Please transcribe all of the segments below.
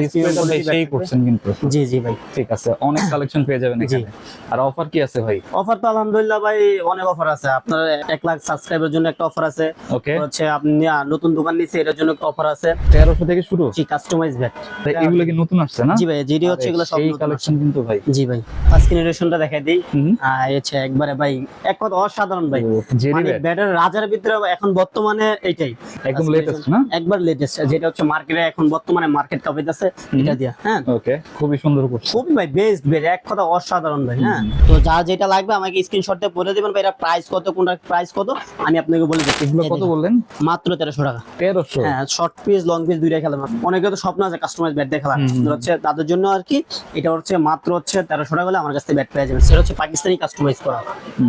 ডিসপ্লেটা ভাই সেই করছেন কিন্তু। জি জি ভাই, ঠিক আছে, অনেক কালেকশন পেয়ে যাবেন এখানে। আর অফার কি আছে ভাই? অফার তো আলহামদুলিল্লাহ ভাই অনেক অফার আছে। আপনার 1 লাখ সাবস্ক্রাইবের জন্য একটা অফার আছে। ওকে, হচ্ছে আপনি নতুন দোকান নিচ্ছে এটার জন্য একটা অফার আছে। 1300 থেকে শুরু। জি, কাস্টমাইজ ব্যাট। ভাই এগুলো কি নতুন আসছে না? জি ভাই, যেটি হচ্ছে এগুলো সব এই নতুন কালেকশন কিন্তু ভাই। জি ভাই, ফার্স্ট জেনারেশনটা দেখাই দেই। হুম, হচ্ছে একবারে ভাই এক কথা অসাধারণ ভাই। জেরি মানে ব্যাট ব্যাটের রাজার ভিতরে এখন বর্তমানে এইটাই একদম লেটেস্ট না? একবার লেটেস্ট, যেটা হচ্ছে মার্কেটে এখন বর্তমানে মার্কেট টপ আছে এটা দিয়া। হ্যাঁ, ওকে, খুবই সুন্দর করছে। খুবই ভাই বেস্ট বের, এক কথা অসাধারণ ভাই। হ্যাঁ, তো যা যেটা লাগবে আমাকে স্ক্রিনশট দিয়ে বলে দিবেন ভাই। এটা প্রাইস কত, কোনটা প্রাইস কত আমি আপনাকে বলে দিচ্ছি। এগুলো কত বললেন? মাত্র 1300 টাকা। 1300? হ্যাঁ, শর্ট পিস লং পিস দুইটা খেলা। অনেকে তো স্বপ্ন আছে কাস্টমাইজ ব্যাট দিয়ে খেলা, হচ্ছে তাদের জন্য আর কি। এটা হচ্ছে মাত্র হচ্ছে 1300 টাকা হলে আমার কাছ থেকে ব্যাট পেয়ে যাবেন। সেটা হচ্ছে পাকিস্তানি কাস্টমাইজ করা।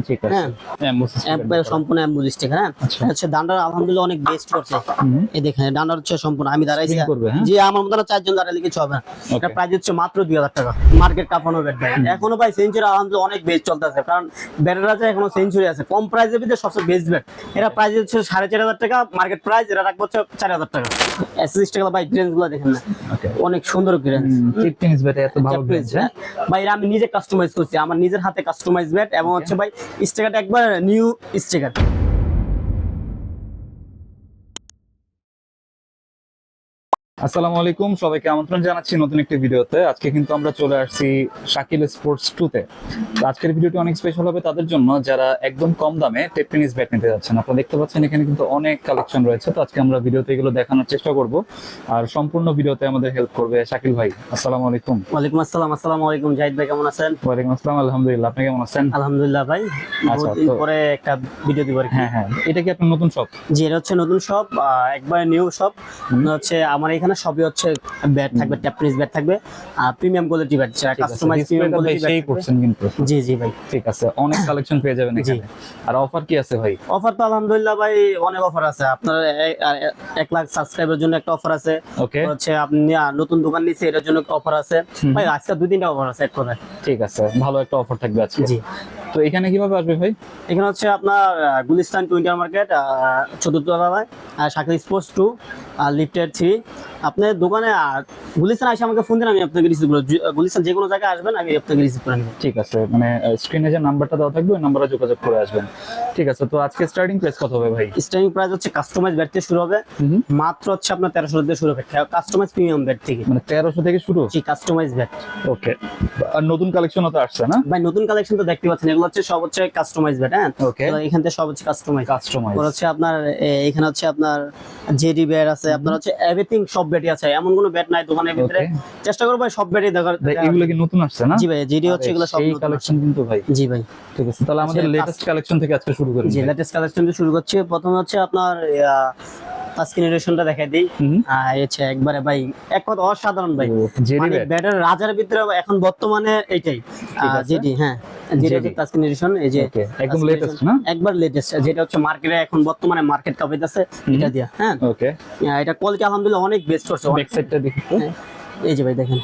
ঠিক আছে, হ্যাঁ, সম্পূর্ণ অ্যাম্বুজ স্টিক। হ্যাঁ, হচ্ছে ডান্ডার আলহামদুলিল্লাহ অনেক বেস্ট করছে। এই দেখেন ডান্ডার হচ্ছে সম্পূর্ণ আমি দাঁড়াইছি। জি, আমার মতো 4 জন দাঁড়ালে কিছু হবে না। এটা প্রাইস হচ্ছে মাত্র 2000 টাকা। মার্কেট কাঁপানো ব্যাট ভাই। এখনো ভাই সেঞ্চুরি আলহামদুলিল্লাহ অনেক বেস্ট চলতেছে, কারণ ব্যাটের আছে এখনো সেঞ্চুরি আছে। কম প্রাইসের ভিতরে সবচেয়ে বেস্ট ব্যাট। এটা প্রাইস হচ্ছে 4500 টাকা মার্কেট প্রাইস। এটা রাখবো হচ্ছে 4000 টাকা। এসএস টাকা ভাই, গ্রেন্স গুলো দেখেন না, অনেক সুন্দর গ্রেন্স। চিপ টেনিস ব্যাট এত ভালো গ্রেন্স। ভাই এটা আমি নিজে কাস্টমাইজ করছি, আমার নিজের হাতে কাস্টমাইজ ব্যাট। এবং হচ্ছে ভাই স্টিকারটা একবার নিউ স্টিকার। আসসালামু আলাইকুম, সবাইকে আমন্ত্রণ জানাচ্ছি নতুন একটি ভিডিওতে। আজকে কিন্তু আমরা চলে আসছি শাকিল স্পোর্টস 2 তে। আজকের ভিডিওটি অনেক স্পেশাল হবে তাদের জন্য যারা একদম কম দামে টেপ টেনিস ব্যাট নিতে যাচ্ছেন। আপনারা দেখতে পাচ্ছেন এখানে কিন্তু অনেক কালেকশন রয়েছে। তো আজকে আমরা ভিডিওতে এগুলো দেখানোর চেষ্টা করব। আর সম্পূর্ণ ভিডিওতে আমাদের হেল্প করবে শাকিল ভাই। আসসালামু আলাইকুম। ওয়ালাইকুম আসসালাম। আসসালামু আলাইকুম জাহিদ ভাই, কেমন আছেন? ওয়ালাইকুম আসসালাম, আলহামদুলিল্লাহ। আপনি কেমন আছেন? আলহামদুলিল্লাহ ভাই, আচ্ছা, বহুদিন পরে একটা ভিডিও দিব আর কি। হ্যাঁ হ্যাঁ, এটা কি আপনার নতুন শপ? জি, এটা হচ্ছে নতুন শপ, একবার নিউ শপ। হচ্ছে আমার এখানে সবই হচ্ছে ব্যাট থাকবে, ট্যাপ টেনিস ব্যাট থাকবে, প্রিমিয়াম কোয়ালিটি ব্যাট, যেটা কাস্টমাইজ প্রিমিয়াম কোয়ালিটি ব্যাট সেই করছেন কিন্তু। জি জি ভাই, ঠিক আছে, অনেক কালেকশন পেয়ে যাবেন এখানে। আর অফার কি আছে ভাই? অফার তো আলহামদুলিল্লাহ ভাই অনেক অফার আছে। আপনার 1 লাখ সাবস্ক্রাইবের জন্য একটা অফার আছে। ওকে, হচ্ছে আপনি নতুন দোকান নিচ্ছে এটার জন্য একটা অফার আছে ভাই। আজকে 2-3টা অফার আছে এক কথায়। ঠিক আছে, ভালো একটা অফার থাকবে আজকে। জি, তো এখানে কিভাবে আসবে ভাই? এখানে হচ্ছে আপনার গুলিস্তান টুইন্টার মার্কেট 4th তলায়, শাকিল স্পোর্টস 2 লিফটেড 3। আপনার দোকানে গুলিস্তান এসে আমাকে ফোন দিন, আমি আপনাকে রিসিভ করব। গুলিস্তান যে কোনো জায়গায় আসবেন আমি আপনাকে রিসিভ করে নেব। ঠিক আছে, মানে স্ক্রিনে যে নাম্বারটা দেওয়া থাকবে ওই নাম্বারে যোগাযোগ করে আসবেন। ঠিক আছে, তো আজকে স্টার্টিং প্রাইস কত হবে ভাই? স্টার্টিং প্রাইস হচ্ছে কাস্টমাইজ ব্যাট থেকে শুরু হবে। মাত্র হচ্ছে আপনার 1300 থেকে শুরু হবে কাস্টমাইজ প্রিমিয়াম ব্যাট থেকে। মানে 1300 থেকে শুরু? জি, কাস্টমাইজ ব্যাট। ওকে, আর নতুন কালেকশনও তো আসছে না ভাই? নতুন কালেকশন তো দেখতে পাচ্ছেন, এগুলো হচ্ছে সব হচ্ছে কাস্টমাইজ ব্যাট। হ্যাঁ, ওকে, এখান থেকে সব হচ্ছে কাস্টমাইজ। হচ্ছে আপনার এখানে হচ্ছে আপনার জেডি ব্যাট আছে, আপনার হচ্ছে এভরিথিং, সব ব্যাটই আছে। এমন কোনো ব্যাট নাই দোকানের ভিতরে। চেষ্টা করব ভাই সব ব্যাটই দেখার। এগুলো কি নতুন আসছে না? জি ভাই, জেডি হচ্ছে এগুলো সব নতুন কালেকশন কিন্তু ভাই। জি ভাই, ঠিক আছে, তাহলে আমাদের লেটেস্ট কালেকশন থেকে আজকে শুরু করি। জি, লেটেস্ট কালেকশন দিয়ে শুরু করছি। প্রথমে হচ্ছে আপনার ফার্স্ট জেনারেশনটা দেখাই দিই। হচ্ছে একবারে ভাই এক কথা অসাধারণ ভাই। মানে ব্যাটের রাজার ভিতরে এখন বর্তমানে এইটাই জেডি। হ্যাঁ, যেটা হচ্ছে ফার্স্ট জেনারেশন। এই যে একদম লেটেস্ট না? একবার লেটেস্ট, যেটা হচ্ছে মার্কেটে এখন বর্তমানে মার্কেট টপ আছে এটা দিয়া। হ্যাঁ, ওকে, এটা কোয়ালিটি আলহামদুলিল্লাহ অনেক বেস্ট করছে। ব্যাক সাইডটা দেখি তো। এই যে ভাই দেখেন,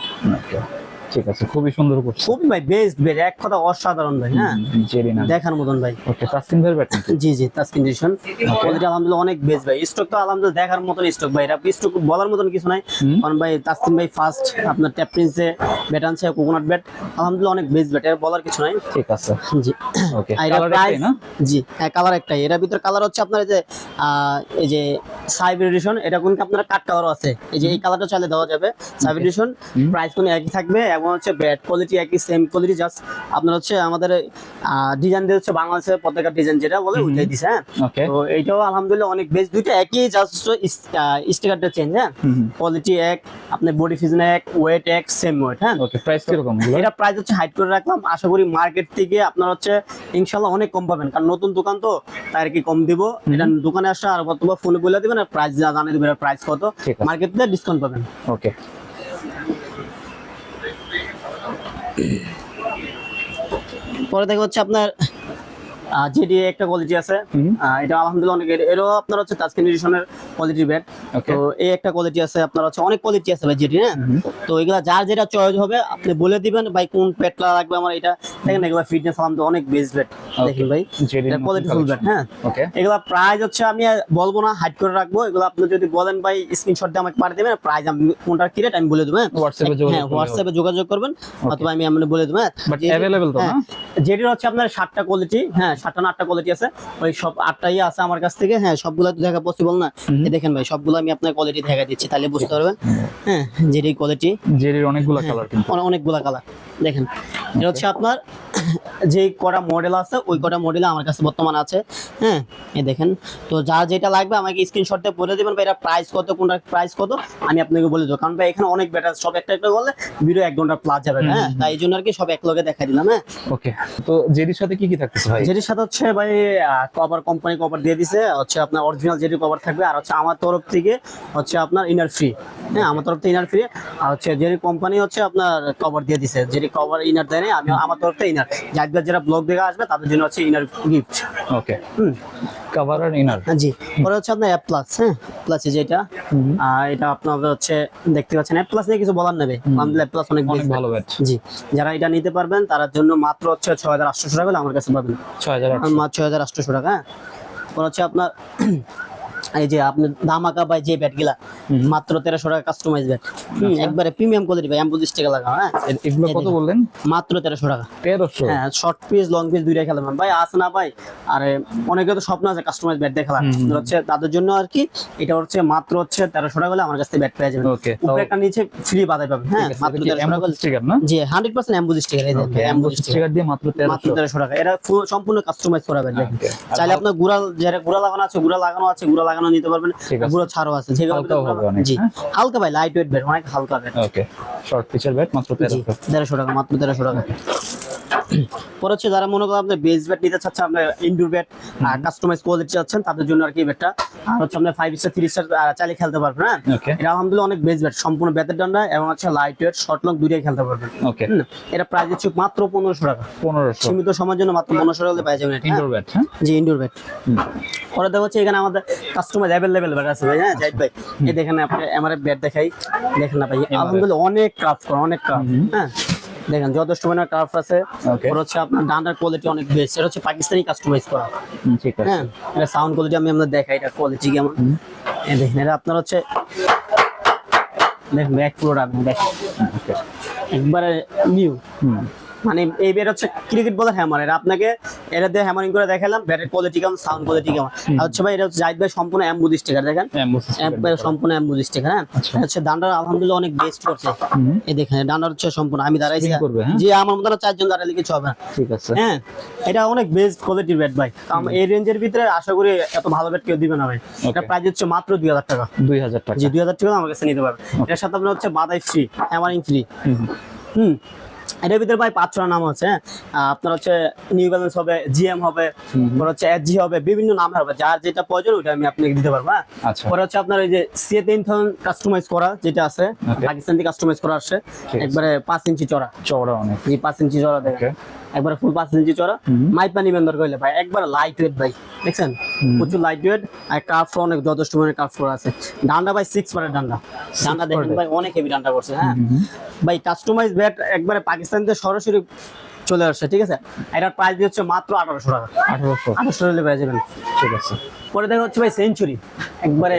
ঠিক আছে, খুবই সুন্দর করছে। খুবই ভাই বেস্ট বের, এক কথা অসাধারণ ভাই। হ্যাঁ, জেরি না দেখার মতন ভাই। ওকে, তাসকিন ভাইয়ের ব্যাট নাকি? জি জি, তাসকিন ডিভিশন। কোয়ালিটি আলহামদুলিল্লাহ অনেক বেস্ট ভাই। স্টক তো আলহামদুলিল্লাহ দেখার মতন স্টক ভাই। এটা স্টক বলার মতন কিছু নাই, কারণ ভাই তাসকিন ভাই ফার্স্ট আপনার ট্যাপ টেনিসে ব্যাট আনছে, কোকোনাট ব্যাট আলহামদুলিল্লাহ অনেক বেস্ট ব্যাট, এর বলার কিছু নাই। ঠিক আছে, জি ওকে, আর কালার একটাই না? জি হ্যাঁ, কালার একটাই। এর ভিতর কালার হচ্ছে আপনার এই যে সাইবার এডিশন, এটা কোন আপনার কাট কালারও আছে। এই যে এই কালারটা চাইলে দেওয়া যাবে। সাইবার এডিশন প্রাইস কোন একই থাকবে, এবং হচ্ছে ব্যাট কোয়ালিটি একই, সেম কোয়ালিটি। জাস্ট আপনার হচ্ছে আমাদের ডিজাইন দিয়ে হচ্ছে বাংলাদেশের পতাকার ডিজাইন যেটা বলে ওইটাই দিছে। হ্যাঁ, তো এইটাও আলহামদুলিল্লাহ অনেক বেস্ট। দুইটা একই, জাস্ট স্টিকারটা চেঞ্জ। হ্যাঁ, কোয়ালিটি এক, আপনার বডি ফিজন এক, ওয়েট এক, সেম ওয়েট। হ্যাঁ, ওকে, প্রাইস কি রকম? এটা প্রাইস হচ্ছে হাইড করে রাখলাম। আশা করি মার্কেট থেকে আপনার হচ্ছে ইনশাআল্লাহ অনেক কম পাবেন, কারণ নতুন দোকান তো তাই আর কি কম দিব। এটা দোকানে আসা আর কতবার ফোনে বলে দিবেন, আর প্রাইস জানিয়ে দিবেন প্রাইস কত। মার্কেট থেকে ডিসকাউন্ট পাবেন। ওকে, পরে দেখা হচ্ছে আপনার জেডি একটা কোয়ালিটি আছে। এটা আলহামদুলিল্লাহ অনেক, এরও আপনার হচ্ছে তাসকিন এডিশনের কোয়ালিটি ব্যাট। Okay. তো এই একটা কোয়ালিটি আছে, আপনার হচ্ছে অনেক কোয়ালিটি আছে ভাই যেটি, হ্যাঁ। তো এগুলা যার যেটা চয়েস হবে আপনি বলে দিবেন ভাই কোন প্যাডটা লাগবে আমার। এটা দেখেন এগুলা ফিটনেস আলহামদুলিল্লাহ অনেক বেস্ট ব্যাট, দেখেন ভাই এটা কোয়ালিটি ফুল ব্যাট, হ্যাঁ। ওকে, এগুলা প্রাইস হচ্ছে আমি বলবো না, হাইড করে রাখবো। এগুলো আপনি যদি বলেন ভাই স্ক্রিনশট দিয়ে আমাকে পাঠিয়ে দেবেন, প্রাইস আমি কোনটা কি রেট আমি বলে দেবো, হ্যাঁ। হোয়াটসঅ্যাপে যোগাযোগ হ্যাঁ, হোয়াটসঅ্যাপে যোগাযোগ করবেন অথবা আমি আপনাকে বলে দেবো, হ্যাঁ। বাট अवेलेबल তো না? যেটির হচ্ছে আপনার 7টা কোয়ালিটি, হ্যাঁ 7টা না 8টা কোয়ালিটি আছে, ওই সব 8টাই আছে আমার কাছ থেকে, হ্যাঁ। সবগুলো তো দেখা পসিবল না, এই দেখেন ভাই সবগুলো আমি আপনার কোয়ালিটি দেখা দিচ্ছি, তাহলে বুঝতে পারবেন, হ্যাঁ। যেটি কোয়ালিটি, জেরির অনেকগুলো কালার কিন্তু। অনেকগুলা কালার দেখেন। এটা হচ্ছে আপনার যে কটা মডেল আছে ওই কটা মডেল আমার কাছে বর্তমান আছে, হ্যাঁ। এই দেখেন, তো যার যেটা লাগবে আমাকে স্ক্রিনশট দিয়ে বলে দিবেন ভাই এটা প্রাইস কত, কোনটা প্রাইস কত, আমি আপনাকে বলে দেবো। কারণ ভাই এখানে অনেক ব্যাটার, সব একটা একটা করলে ভিডিও 1 ঘন্টা প্লাস যাবে, হ্যাঁ। তাই এই জন্য আর কি সব এক লগে দেখা দিলাম, হ্যাঁ। ওকে, তো জেরির সাথে কি কি থাকতেছে ভাই? যেটির সাথে হচ্ছে ভাই কভার, কোম্পানি কভার দিয়ে দিছে, হচ্ছে আপনার অরিজিনাল যেটি কভার থাকবে, আর হচ্ছে আমার তরফ থেকে হচ্ছে আপনার ইনার ফ্রি, হ্যাঁ। আমার তরফ থেকে ইনার ফ্রি, আর হচ্ছে যেটি কোম্পানি হচ্ছে আপনার কভার দিয়ে দিছে, যেটি কভার ইনার দেয় না, আমি আমার তরফ থেকে ইনার, যারা ব্লগ দেখে আসবে তাদের জন্য হচ্ছে ইনার গিফট। ওকে, কভার আর ইনার। জি, পরে হচ্ছে আপনার অ্যাপ প্লাস, হ্যাঁ। প্লাস যেটা এটা আপনাদের হচ্ছে দেখতে পাচ্ছেন, অ্যাপ প্লাস নিয়ে কিছু বলার নেবে, আলহামদুলিল্লাহ অ্যাপ প্লাস অনেক ভালো ব্যাট। জি, যারা এটা নিতে পারবেন তার জন্য মাত্র হচ্ছে 6800 টাকা হলে আমার কাছে পাবেন, 6800। মাত্র 6800 টাকা, হ্যাঁ। পরে হচ্ছে আপনার এই যে আপনি ধামাকা ভাই যে ব্যাট গুলা মাত্র 1300 টাকা কাস্টমাইজ ব্যাট, একবারে প্রিমিয়াম কোয়ালিটি ভাই, এমবুল স্টিকার লাগানো, হ্যাঁ। এগুলো কত বললেন? মাত্র 1300 টাকা। 1300? হ্যাঁ, শর্ট পিস লং পিস দুইটাই খেলাম ভাই, আছে না ভাই। আরে অনেকে তো স্বপ্ন আছে কাস্টমাইজ ব্যাট দিয়ে খেলার, হচ্ছে তাদের জন্য আর কি এটা হচ্ছে মাত্র হচ্ছে 1300 টাকা হলে আমার কাছ থেকে ব্যাট পেয়ে যাবেন। ওকে, উপরে একটা নিচে ফ্রি বাদাই পাবেন, হ্যাঁ। মাত্র 1300 টাকা স্টিকার না? জি, 100% এমবুল স্টিকার, এই দেখেন এমবুল স্টিকার দিয়ে মাত্র মাত্র 1300। 1300 টাকা। এটা সম্পূর্ণ কাস্টমাইজ করা ব্যাট দেখেন। চাইলে আপনার গুড়া, যারা গুড়া লাগানো আছে গুড়া লাগানো নিতে পারবেন, গুড়া ছাড়ও আছে, যেগুলো হালকাও হবে অনেক, জি হ্যাঁ? হালকা ভাই, লাইট ওয়েট ব্যাট, অনেক হালকা ব্যাট। ওকে, শর্ট পিচের ব্যাট মাত্র 1300। 1300 টাকা, মাত্র 1300 টাকা। পরে হচ্ছে যারা মনে করেন আপনার বেস ব্যাট নিতে চাচ্ছেন, আপনার ইনডোর ব্যাট কাস্টমাইজ কোয়ালিটি চাচ্ছেন, তাদের জন্য আর কি ব্যাটটা, আর হচ্ছে আপনার 5 স্টার 3 স্টার চাইলে খেলতে পারবেন, হ্যাঁ। ওকে, এটা আলহামদুলিল্লাহ অনেক বেস ব্যাট, সম্পূর্ণ ব্যাটের ডান্ডা এবং হচ্ছে লাইট ওয়েট শর্ট লং দুইটাই খেলতে পারবেন। ওকে, এটা প্রাইস হচ্ছে মাত্র 1500 টাকা, 1500 সীমিত সময়ের জন্য মাত্র 1500 টাকা হলে পেয়ে যাবেন এটা, হ্যাঁ। ইনডোর ব্যাট, হ্যাঁ। জি, ইনডোর ব্যাট। পরে দেখা হচ্ছে এখানে আমাদের কাস্টমাইজ অ্যাভেলেবল ব্যাট আছে ভাই, হ্যাঁ। জাহিদ ভাই এই দেখেন, আপনি আমার ব্যাট দেখাই, দেখেন না ভাই, আলহামদুলিল্লাহ অনেক ক্রাফট করা, অনেক ক্রাফট, হ্যাঁ। দেখেন যথেষ্ট পরিমাণে ক্রাফট আছে। ওকে, ওর হচ্ছে আপনার ডান্ডার কোয়ালিটি অনেক বেস্ট, এটা হচ্ছে পাকিস্তানি কাস্টমাইজ করা, ঠিক আছে। হ্যাঁ। এটা সাউন্ড কোয়ালিটি আমি আপনাদের দেখাই, এটা কোয়ালিটি কেমন, এই দেখেন। এটা আপনার হচ্ছে দেখেন ব্যাক ফ্লোর, আপনি দেখেন ওকে, একবারে নিউ, মানে এই ব্যাট হচ্ছে ক্রিকেট বলার হ্যামার। এটা আপনাকে এটা দিয়ে হ্যামারিং করে দেখালাম, ব্যাটের কোয়ালিটি কেমন, সাউন্ড কোয়ালিটি কেমন। আর হচ্ছে ভাই এটা হচ্ছে জাহিদ ভাই সম্পূর্ণ এমবুল স্টিকার, দেখেন সম্পূর্ণ এমবুল স্টিকার, হ্যাঁ। এটা হচ্ছে ডান্ডার আলহামদুলিল্লাহ অনেক বেস্ট করছে, এই দেখেন ডান্ডার হচ্ছে সম্পূর্ণ আমি দাঁড়াইছি, জি আমার মতো 4 জন দাঁড়ালে কিছু হবে না, ঠিক আছে, হ্যাঁ। এটা অনেক বেস্ট কোয়ালিটির ব্যাট ভাই, এই রেঞ্জের ভিতরে আশা করি এত ভালো ব্যাট কেউ দিবে না ভাই। এটা প্রাইস হচ্ছে মাত্র 2000 টাকা, 2000 টাকা। জি 2000 টাকা আমার কাছে নিতে পারবেন। এর সাথে আপনার হচ্ছে বাদাই ফ্রি, হ্যামারিং ফ্রি, এটার ভিতরে ভাই 5-6টা নাম আছে, হ্যাঁ। আপনার হচ্ছে নিউ ব্যালেন্স হবে, জিএম হবে, পরে হচ্ছে এসজি হবে, বিভিন্ন নাম হবে, যার যেটা প্রয়োজন ওটা আমি আপনাকে দিতে পারবো, হ্যাঁ। আচ্ছা, পরে হচ্ছে আপনার এই যে C3000 কাস্টমাইজ করা যেটা আছে, পাকিস্তান থেকে কাস্টমাইজ করা আসছে, একবারে 5 ইঞ্চি চড়া, চওড়া অনেক, এই 5 ইঞ্চি চড়া দেখেন, একবারে ফুল 5 ইঞ্চি চড়া, মাইপা নিবেন দরকার হলে ভাই, একবার লাইট ওয়েট ভাই, দেখছেন প্রচুর লাইট ওয়েট, আর কার্ভ অনেক যথেষ্ট পরিমাণে কার্ভ করা আছে। ডান্ডা ভাই 6 পারের ডান্ডা দেখেন ভাই, অনেক হেভি ডান্ডা করছে, হ্যাঁ। ভাই কাস্টমাইজ ব্যাট একবারে পাকিস্তান থেকে সরাসরি চলে আসছে, ঠিক আছে। এটার প্রাইস হচ্ছে মাত্র 1800 টাকা, 1800 হলে পেয়ে যাবেন, ঠিক আছে। পরে দেখা হচ্ছে ভাই সেঞ্চুরি, একবারে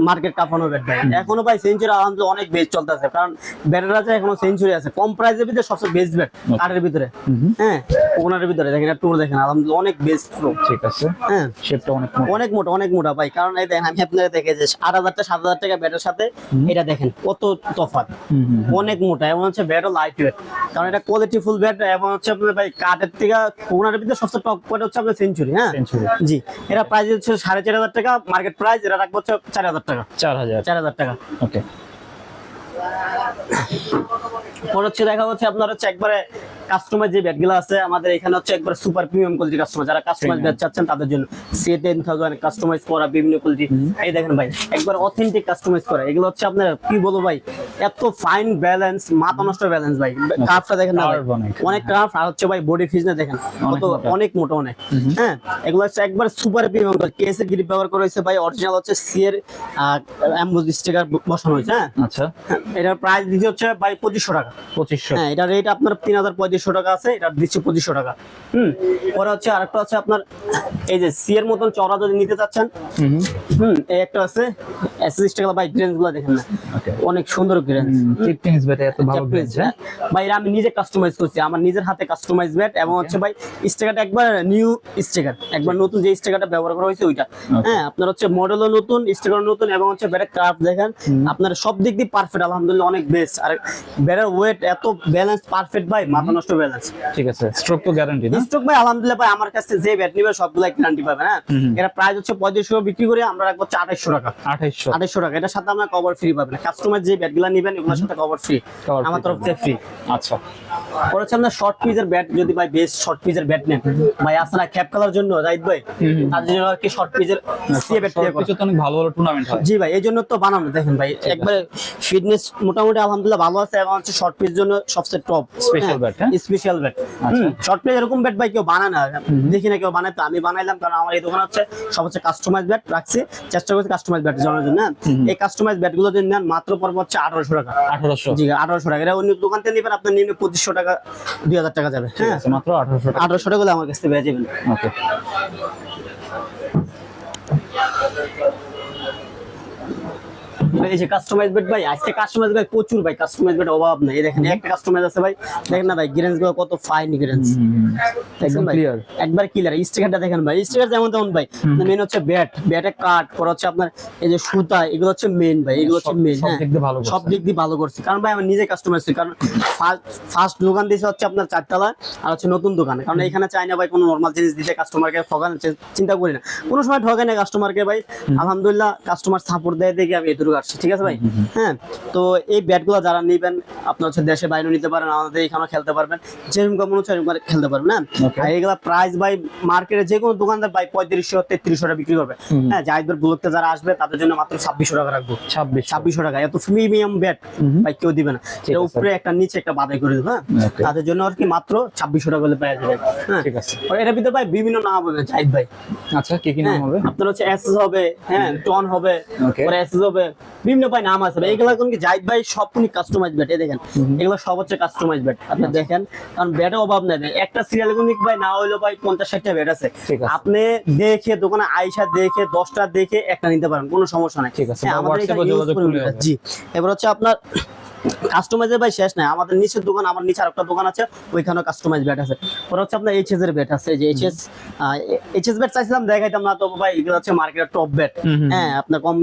মার্কেট কাঁপানো ব্যাট ভাই, এখনো ভাই সেঞ্চুরি আলহামদুলিল্লাহ অনেক বেস্ট চলতেছে, কারণ ব্যাটের আছে এখনো সেঞ্চুরি আছে, কম প্রাইসের ভিতরে সবচেয়ে বেস্ট ব্যাট কারের ভিতরে, হ্যাঁ। ওনারের ভিতরে দেখেন টুর দেখেন, আলহামদুলিল্লাহ অনেক বেস্ট প্রো, ঠিক আছে, হ্যাঁ। শেপটা অনেক মোটা ভাই, কারণ এই দেখেন আমি আপনাদের দেখে যে 8000 টাকা ব্যাটের সাথে এটা দেখেন কত তফাৎ, অনেক মোটা, এবং হচ্ছে ব্যাটও লাইট ওয়েট, কারণ এটা কোয়ালিটি ফুল ব্যাট, এবং হচ্ছে আপনার ভাই কাঠের থেকে ওনারের ভিতরে সবচেয়ে টপ কোয়ালিটি হচ্ছে আপনার সেঞ্চুরি, হ্যাঁ। জি, এটা প্রাইস হচ্ছে 4500 টাকা মার্কেট প্রাইস, এটা রাখবো হচ্ছে 4000 টাকা, 4000 টাকা। ওকে, পরে হচ্ছে দেখা হচ্ছে আপনার হচ্ছে একবারে কাস্টমাইজ যে ব্যাটগুলো আছে আমাদের এখানে হচ্ছে একবার সুপার প্রিমিয়াম কোয়ালিটি কাস্টমার, যারা কাস্টমাইজ ব্যাট চাচ্ছেন তাদের জন্য C10,000 কাস্টমাইজ করা বিভিন্ন কোয়ালিটি। এই দেখেন ভাই একবার অথেন্টিক কাস্টমাইজ করা, এগুলো হচ্ছে আপনার কি বলবো ভাই, এত ফাইন ব্যালেন্স, মাথা নষ্ট ব্যালেন্স ভাই। কার্ভটা দেখেন না ভাই, অনেক কার্ভ, আর হচ্ছে ভাই বডি ফিটনেস দেখেন কত অনেক মোটা অনেক। হ্যাঁ, এগুলো হচ্ছে একবার সুপার প্রিমিয়াম কেসের গ্রিপ ব্যবহার করা হয়েছে ভাই, অরিজিনাল হচ্ছে সি এর এমবোস স্টিকার বসানো হয়েছে। হ্যাঁ, আচ্ছা, এটার প্রাইস দিতে হচ্ছে ভাই 2500 টাকা। 2500। হ্যাঁ, এটা রেট আপনার 3350 টাকা আছে, এটা দিচ্ছে 2500 টাকা। পরে হচ্ছে আরেকটা হচ্ছে আপনার এই যে সি এর মতন চওড়া যদি নিতে চাচ্ছেন, এই একটা আছে এসএস টাকা ভাই, গ্রেন্স গুলো দেখেন না অনেক সুন্দর গ্রেন্স। টিপ টেনিস ব্যাট এত ভালো গ্রেন্স। ভাই এটা আমি নিজে কাস্টমাইজ করছি, আমার নিজের হাতে কাস্টমাইজ ব্যাট, এবং হচ্ছে ভাই স্টিকারটা একবার নিউ স্টিকার, একবার নতুন যে স্টিকারটা ব্যবহার করা হয়েছে ওইটা। হ্যাঁ, আপনার হচ্ছে মডেলও নতুন, স্টিকারও নতুন, এবং হচ্ছে ব্যাটের ক্রাফট দেখেন আপনার সব দিক দিয়ে পারফেক্ট, আলহামদুলিল্লাহ অনেক বেস্ট। আর ব্যাটের ওয়েট এত ব্যালেন্স পারফেক্ট ভাই, মাথা নষ্ট ব্যালেন্স। ঠিক আছে, স্ট্রোক তো গ্যারান্টি না? স্টক ভাই আলহামদুলিল্লাহ ভাই আমার কাছে যে ব্যাট নিবে সবগুলাই গ্যারান্টি পাবে। হ্যাঁ, এটা প্রাইস হচ্ছে 3500 বিক্রি করে আমরা রাখবো 2800 টাকা। 2800 টাকা, এটার সাথে আমরা কভার ফ্রি পাবেন। কাস্টমার যে ব্যাটগুলো নেবেন এগুলোর সাথে কভার ফ্রি আমার তরফ থেকে ফ্রি। আচ্ছা, পরে হচ্ছে আপনার শর্ট পিচের ব্যাট, যদি ভাই বেস্ট শর্ট পিচের ব্যাট নেন ভাই, আসলে ক্যাপ খেলার জন্য রাইট ভাই, তার জন্য আর কি শর্ট পিচের সিএ ব্যাট দিয়ে কিছু তো অনেক ভালো ভালো টুর্নামেন্ট হয়। জি ভাই, এই জন্য তো বানানো। দেখেন ভাই একবারে ফিটনেস মোটামুটি আলহামদুলিল্লাহ ভালো আছে, এবং হচ্ছে শর্ট পিচ জন্য সবচেয়ে টপ স্পেশাল ব্যাট। হ্যাঁ, স্পেশাল ব্যাট। শর্ট পিচ এরকম ব্যাট ভাই কেউ বানায় না, দেখি না কেউ বানায়, তো আমি বানাইলাম, কারণ আমার এই দোকান হচ্ছে সব হচ্ছে কাস্টমাইজ ব্যাট রাখছি, চেষ্টা করছি কাস্টমাইজ ব্যাট জানার জন্য। এই কাস্টমাইজ ব্যাট গুলো যদি নেন মাত্র পড়বে হচ্ছে 1800 টাকা। 1800? জি 1800 টাকা। এটা অন্য দোকান থেকে নেবেন আপনার নিম্নে 2500 টাকা 2000 টাকা যাবে। হ্যাঁ, মাত্র 1800 টাকা। 1800 টাকা হলে আমার কাছ থেকে পেয়ে যাবেন। ওকে, এই যে কাস্টমাইজ বেড ভাই, আজকে কাস্টমাইজ ভাই প্রচুর ভাই, কাস্টমাইজ বেড অভাব নাই। এই দেখেন একটা কাস্টমাইজ আছে ভাই, দেখেন না ভাই গ্রেন্স গুলো কত ফাইন গ্রেন্স, একদম ক্লিয়ার, একবার ক্লিয়ার। স্টিকারটা দেখেন ভাই, স্টিকার যেমন তেমন ভাই। মেন হচ্ছে ব্যাট, ব্যাটে কাট, পর হচ্ছে আপনার এই যে সুতা, এগুলো হচ্ছে মেন ভাই, এগুলো হচ্ছে মেন। হ্যাঁ, সব দিক দিয়ে ভালো করছি, কারণ ভাই আমি নিজে কাস্টমাইজ করি, কারণ ফার্স্ট দোকান দিয়েছে হচ্ছে আপনার 4 তলা, আর হচ্ছে নতুন দোকান, কারণ এখানে চাই না ভাই কোনো নরমাল জিনিস দিতে কাস্টমারকে ঠকানো, চিন্তা করি না, কোনো সময় ঠকাই না কাস্টমারকে ভাই। আলহামদুলিল্লাহ কাস্টমার সাপোর্ট দেয় দেখে আমি এটুকু আসছি। ঠিক আছে ভাই? হ্যাঁ, তো এই ব্যাটগুলো যারা নেবেন আপনার হচ্ছে দেশে বাইরে নিতে পারেন, আমাদের এখানেও খেলতে পারবেন, যেরকম মনে হচ্ছে এরকম খেলতে পারবেন। হ্যাঁ, আর এগুলা প্রাইস ভাই মার্কেটে যে কোনো দোকানদার ভাই 3500-3300 টাকা বিক্রি করবে। হ্যাঁ, জাহিদপুর ব্লকতে যারা আসবে তাদের জন্য মাত্র 2600 টাকা রাখবো। 2600 টাকা, এত প্রিমিয়াম ব্যাট ভাই কেউ দিবে না। এটা উপরে একটা নিচে একটা বাদাই করে দেবো। হ্যাঁ, তাদের জন্য আর কি মাত্র 2600 টাকা হলে পেয়ে যাবে। হ্যাঁ, ঠিক আছে। আর এর ভিতরে ভাই বিভিন্ন নাম হবে জাহিদ ভাই। আচ্ছা, কি কি নাম হবে? আপনার হচ্ছে এসএস হবে, হ্যাঁ টন হবে, পরে এসএস হবে, বিভিন্ন ভাই নাম আছে ভাই। এগুলা কোন কি জাহিদ ভাই সব কোন কাস্টমাইজ ব্যাট, এই দেখেন এগুলো সব হচ্ছে কাস্টমাইজ ব্যাট। আপনি দেখেন, কারণ ব্যাটের অভাব নাই ভাই, একটা সিরিয়াল কোন ভাই না হইলো ভাই 50-60টা ব্যাট আছে। আপনি দেখে দোকানে আইসা দেখে 10টা দেখে একটা নিতে পারেন, কোনো সমস্যা নাই। ঠিক আছে, আমাদের এখানে যোগাযোগ করুন। জি, এবার হচ্ছে আপনার কাস্টমাইজের ভাই শেষ নাই, আমাদের নিচের দোকান, আমার নিচে আরেকটা দোকান আছে, ওইখানেও কাস্টমাইজ ব্যাট আছে। পরে হচ্ছে আপনার এইচএস এর ব্যাট আছে, যে এইচএস ব্যাট চাইছিলাম দেখাইতাম না, তো ভাই এগুলো হচ্ছে মার্কেটের টপ ব্যাট। হ্যাঁ, আপনার কম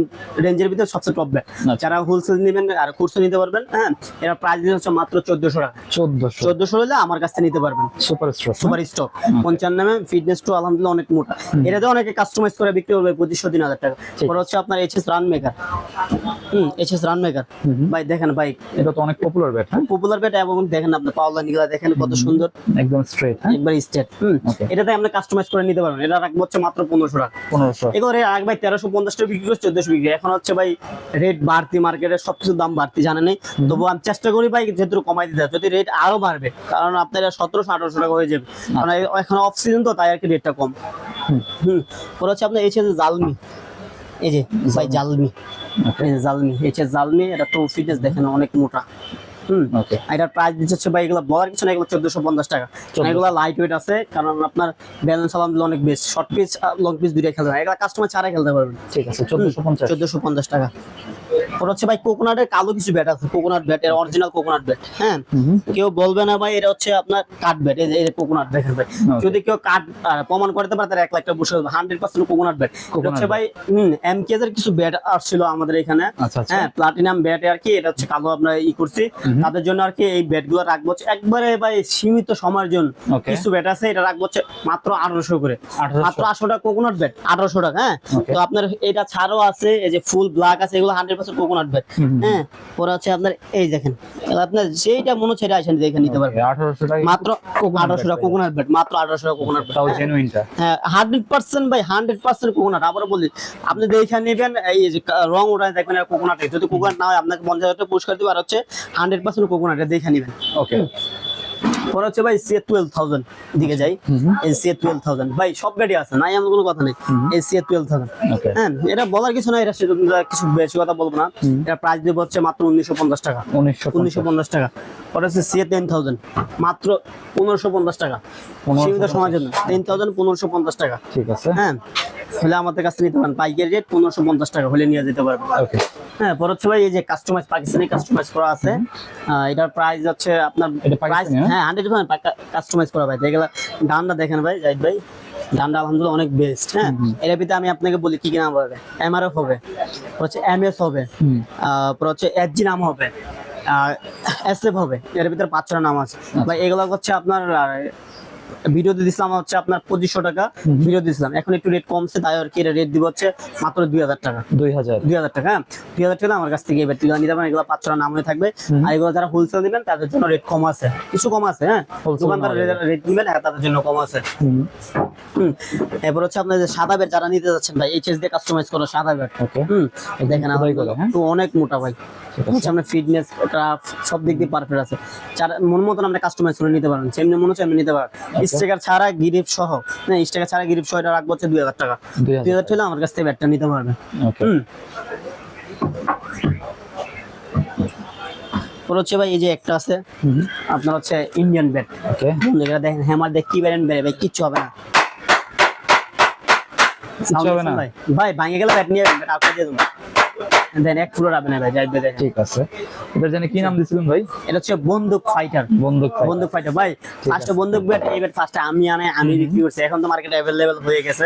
রেঞ্জের ভিতরে সবচেয়ে টপ ব্যাট, যারা হোলসেল নেবেন আর খুচরো নিতে পারবেন। হ্যাঁ, এর প্রাইস হচ্ছে মাত্র 1400 টাকা। 1400 হলে আমার কাছে নিতে পারবেন। সুপার স্টক 55 ফিটনেস টু আলহামদুলিল্লাহ অনেক মোটা। এটাতে অনেকে কাস্টমাইজ করে বিক্রি করবে 2500-3000 টাকা। পরে হচ্ছে আপনার HS run maker. HS run maker ভাই দেখেন ভাই, এটা তো অনেক পপুলার ব্যাট। হ্যাঁ, পপুলার ব্যাট, এবং দেখেন আপনি পাওলা নিগুলা দেখেন কত সুন্দর, একদম স্ট্রেট, একবার স্ট্রেট। এটাতে আপনি কাস্টমাইজ করে নিতে পারবেন। এটা রাখবো হচ্ছে মাত্র 1500 টাকা। 1500 এগুলো আগে ভাই 1350 টাকা বিক্রি করে 1400 বিক্রি, এখন হচ্ছে ভাই রেট বাড়তি, মার্কেটের সবকিছুর দাম বাড়তি জানেন। তবু আমি চেষ্টা করি ভাই যেহেতু কমাই দিতে, যদি রেট আরো বাড়বে, কারণ আপনার 1700-1800 টাকা হয়ে যাবে, কারণ এখন অফ সিজন তো, তাই আর কি রেটটা কম। পরে হচ্ছে আপনার এইচএস জালমি, এই যে ভাই জালমি, জালমি এইচএস জালমি, এটা তো ফিটনেস দেখেন অনেক মোটা। এটার প্রাইস দিচ্ছে ভাই, এগুলো বলার কিছু না, এগুলো 1450 টাকা। এগুলো লাইট ওয়েট আছে, কারণ আপনার ব্যালেন্স আলহামদুলিল্লাহ অনেক best, short pitch long pitch দুইটাই খেলতে পারবেন, এগুলো কাস্টমার ছাড়া খেলতে পারবেন। ঠিক আছে, 1450 টাকা। ওর হচ্ছে ভাই কোকোনাটের কালো কিছু ব্যাট আছে, কোকোনাট ব্যাট, এর অরিজিনাল কোকোনাট ব্যাট। হ্যাঁ, কেউ বলবে না ভাই এটা হচ্ছে আপনার কাট ব্যাট, এই যে কোকোনাট দেখেন ভাই, যদি কেউ কাট প্রমাণ করতে পারে তার 1 লাখ টাকা বসে 100% কোকোনাট ব্যাট। এটা হচ্ছে ভাই এমকেজ এর কিছু ব্যাট আসছিল আমাদের এখানে। হ্যাঁ, প্লাটিনাম ব্যাট আর কি, এটা হচ্ছে কালো আমরা করছি তাদের জন্য আর কি। এই ব্যাট গুলো রাখবো একবারে ভাই সীমিত সময়ের জন্য, কিছু ব্যাট আছে এটা রাখবো মাত্র 1800 করে, মাত্র 800 টাকা কোকোনাট ব্যাট, 1800 টাকা। হ্যাঁ, তো আপনার এটা ছাড়াও আছে, এই যে ফুল ব্ল্যাক আছে, এগুলো 100% কোকোনাট ব্যাট। হ্যাঁ, পরে হচ্ছে আপনার এই দেখেন, আপনার যেইটা মনে হচ্ছে এটা আসেন দেখে নিতে পারবেন 1800 টাকা মাত্র 1800 টাকা কোকোনাট ব্যাট, মাত্র 1800 টাকা কোকোনাট ব্যাট। তাও জেনুইনটা। হ্যাঁ 100% ভাই, 100% কোকোনাট। আবারও বলি, আপনি দেখে নেবেন এই যে রং ওটা দেখবেন কোকোনাট, যদি কোকোনাট না হয় আপনাকে 50,000 টাকা পুরস্কার দিবে, আর হচ্ছে 100% কোকোনাট দেখে নেবেন। ওকে, পরে হচ্ছে ভাই সিএ 12000 দিকে যাই। এই সিএ 12000 ভাই সব গাড়ি আছে, নাই এমন কোনো কথা নেই। এই সিএ 12000, ওকে, হ্যাঁ এটা বলার কিছু নাই, এটা কিছু বেশি কথা বলবো না। এটা প্রাইস দেব হচ্ছে মাত্র 1950 টাকা। 1950 টাকা। পরে হচ্ছে সিএ 10000, মাত্র 1550 টাকা, সীমিত সময়ের জন্য। 10000 1550 টাকা, ঠিক আছে। হ্যাঁ হলে আমাদের কাছে নিতে পারেন, পাইকারি রেট 1550 টাকা হলে নিয়ে যেতে পারবেন। ওকে, হ্যাঁ পরে হচ্ছে ভাই এই যে কাস্টমাইজ, পাকিস্তানি কাস্টমাইজ করা আছে। এটার প্রাইস হচ্ছে আপনার এটা প্রাইস, পাকিস্তানি না? হ্যাঁ 100% কাস্টমাইজ করা ভাই। এগুলা ডান্ডা দেখেন ভাই জাহিদ ভাই, ডান্ডা আলহামদুলিল্লাহ অনেক বেস্ট। হ্যাঁ এর ভিতরে আমি আপনাকে বলি কি কি নাম হবে। এমআরএফ হবে, হচ্ছে এমএস হবে, পরে হচ্ছে এসজি নাম হবে, এসএফ হবে। এর ভিতরে 5টা নাম আছে ভাই। এগুলো হচ্ছে আপনার ভিডিওতে দিছিলাম হচ্ছে আপনার 2500 টাকা ভিডিও দিছিলাম, এখন একটু রেট কমছে, তাই আর কি রেট দিব হচ্ছে মাত্র 2000 টাকা। 2000 টাকা, হ্যাঁ 2000 টাকা আমার কাছ থেকে এই ব্যাটগুলো নিতে পারেন। এগুলো 5টা নাম হয়ে থাকবে। আর এগুলো যারা হোলসেল দিবেন তাদের জন্য রেট কম আছে, কিছু কম আছে। হ্যাঁ দোকানদার রেট দিবেন, হ্যাঁ তাদের জন্য কম আছে। এরপর হচ্ছে আপনার যে সাদা ব্যাট যারা নিতে যাচ্ছেন ভাই, এইচএস দিয়ে কাস্টমাইজ করা সাদা ব্যাট। দেখেন তো অনেক মোটা ভাই, হচ্ছে আপনার ফিটনেস ক্রাফট সব দিক দিয়ে পারফেক্ট আছে। যারা মন মতন আপনি কাস্টমাইজ করে নিতে পারেন, যেমনি মনে হচ্ছে এমনি নিতে পারেন। স্টিকার ছাড়া গিরিপ সহ, না স্টিকার ছাড়া গিরিপ সহ এটা রাখবো হচ্ছে 2000 টাকা। 2000 টাকা আমার কাছ থেকে ব্যাটটা নিতে পারবেন। পরে হচ্ছে ভাই এই যে একটা আছে আপনার হচ্ছে ইন্ডিয়ান ব্যাট। ওকে, দেখেন হ্যামার দেখ কি ব্যারেন ভাই, কিচ্ছু হবে না, ভাই ভাঙে গেলে ব্যাট নিয়ে আপনার দিয়ে দেবো, দেন এক ফুলো রাখবেন ভাই জাহিদ ভাই। দেখেন ঠিক আছে, এটা জানি কি নাম দিছিলেন ভাই? এটা হচ্ছে বন্দুক ফাইটার। বন্দুক ফাইটার ভাই, ফার্স্ট বন্দুক ব্যাট এই ব্যাট ফার্স্ট আমি বিক্রি করছি, এখন তো মার্কেটে अवेलेबल হয়ে গেছে।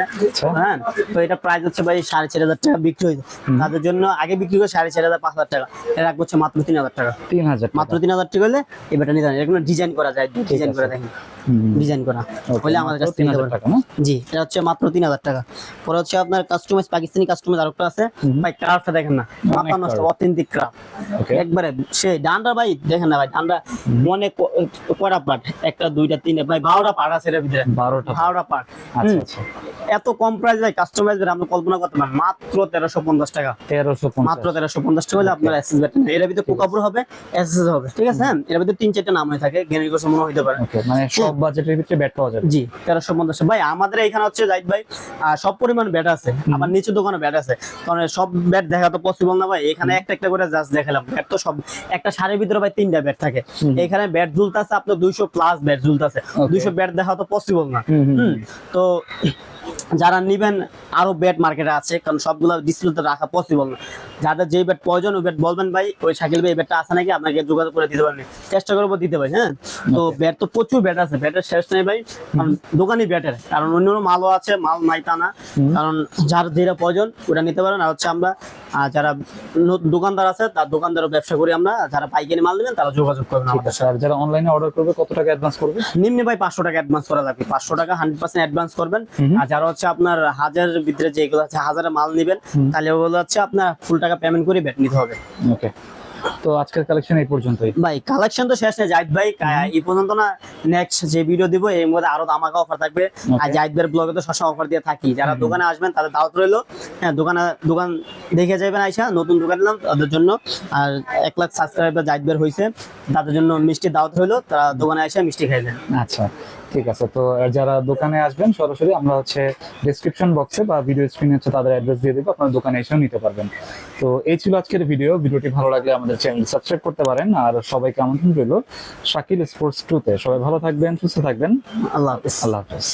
হ্যাঁ তো এটা প্রাইস হচ্ছে ভাই 4500 টাকা বিক্রি হইছে। তাদের জন্য আগে বিক্রি করে 4500 5000 টাকা, এটা রাখবো হচ্ছে মাত্র 3000 টাকা। 3000, মাত্র 3000 টাকা হলে এই ব্যাটটা নিতে পারেন। এগুলো ডিজাইন করা যায়, ডিজাইন করা দেখেন, ডিজাইন করা হলে আমাদের কাছে 3000 টাকা না। জি এটা হচ্ছে মাত্র 3000 টাকা। পরে হচ্ছে আপনার কাস্টমাইজ, পাকিস্তানি কাস্টমাইজ আরেকটা আছে ভাই। ক্রাফটটা দেখেন না, মাথা নষ্ট, অথেন্টিক ক্রাফট একবারে সেই। ডান্ডা ভাই দেখেন না ভাই, ডান্ডা অনেক কয়টা পার্ট, একটা দুইটা তিনটা ভাই 12টা পার্ট আছে এর ভিতরে, 12টা পার্ট। আচ্ছা আচ্ছা, এত কম প্রাইস ভাই, কাস্টমাইজ আপনি কল্পনা করতে পারেন, মাত্র 1350 টাকা। 1350, মাত্র 1350 টাকা হলে আপনার এসএস ব্যাট। এর ভিতরে কোকাপুর হবে, এসএস হবে, ঠিক আছে। হ্যাঁ এর ভিতরে 3-4টা নাম হয়ে থাকে, গেনের কিছু মনে হইতে পারে। মানে সব বাজেটের ভিতরে ব্যাট পাওয়া যাবে। জি 1350 ভাই। আমাদের এখানে হচ্ছে জাহিদ ভাই সব পরিমাণ ব্যাট আছে, আমার নিচে দোকানে ব্যাট আছে, কারণ সব ব্যাট দেখা তো পসিবল না ভাই। এখানে একটা একটা করে জাস্ট দেখালাম ব্যাট, তো সব একটা শাড়ির ভিতরে ভাই 3টা ব্যাট থাকে। এখানে ব্যাট ঝুলতাছে আপনার 200 প্লাস ব্যাট ঝুলতাছে, 200 ব্যাট দেখা তো পসিবল না। তো যারা নিবেন আরো ব্যাট মার্কেটে আছে, কারণ সবগুলো ডিসপ্লেতে রাখা পসিবল না। যাদের যেই ব্যাট প্রয়োজন ওই ব্যাট বলবেন ভাই, ওই শাকিল ভাই এই ব্যাটটা আছে নাকি, আপনাকে যোগাযোগ করে দিতে পারবেন, চেষ্টা করবো দিতে ভাই। হ্যাঁ তো ব্যাট তো প্রচুর ব্যাট আছে, ব্যাটের শেষ নেই ভাই, কারণ দোকানই ব্যাটের, কারণ অন্য মালও আছে, মাল নাই তা না, কারণ যার যেটা প্রয়োজন ওটা নিতে পারেন। আর হচ্ছে আমরা যারা দোকানদার আছে তার দোকানদারও ব্যবসা করি আমরা, যারা পাইকারি মাল নেবেন তারা যোগাযোগ করবেন আমাদের সাথে। আর যারা অনলাইনে অর্ডার করবে কত টাকা অ্যাডভান্স করবে? নিম্নে ভাই 500 টাকা অ্যাডভান্স করা লাগবে, 500 টাকা 100% অ্যাডভান্স করবেন। আর যারা হচ্ছে আপনার 1000 এর ভিতরে যেগুলো আছে, 1000 মাল নেবেন, তাহলে ওগুলো হচ্ছে আপনার ফুল টাকা পেমেন্ট করে ব্যাট নিতে হবে। ওকে, তো আজকের কালেকশন এই পর্যন্তই ভাই। কালেকশন তো শেষ নেই জাহিদ ভাই, এই পর্যন্ত না, নেক্সট যে ভিডিও দিব এর মধ্যে আরো ধামাকা অফার থাকবে। আর জাহিদ ভাইয়ের ব্লগে তো সবসময় অফার দিয়ে থাকি, যারা দোকানে আসবেন তাদের দাওয়াত রইলো। হ্যাঁ দোকান দেখে যাবেন আইসা, নতুন দোকান নিলাম তাদের জন্য। আর 1 লাখ সাবস্ক্রাইবার জাহিদ ভাইয়ের হয়েছে, তাদের জন্য মিষ্টি দাওয়াত রইলো, তারা দোকানে আসে মিষ্টি খাইবেন। আচ্ছা ঠিক আছে, তো যারা দোকানে আসবেন সরাসরি আমরা হচ্ছে ডেসক্রিপশন বক্সে বা ভিডিও স্ক্রিনে হচ্ছে তাদের অ্যাড্রেস দিয়ে দেবো, আপনারা দোকানে এসেও নিতে পারবেন। তো এই ছিল আজকের ভিডিওটি ভালো লাগলে আমাদের চ্যানেল সাবস্ক্রাইব করতে পারেন। আর সবাইকে আমন্ত্রণ রইল শাকিল স্পোর্টস 2 তে। সবাই ভালো থাকবেন, সুস্থ থাকবেন, আল্লাহ হাফেজ। আল্লাহ হাফেজ।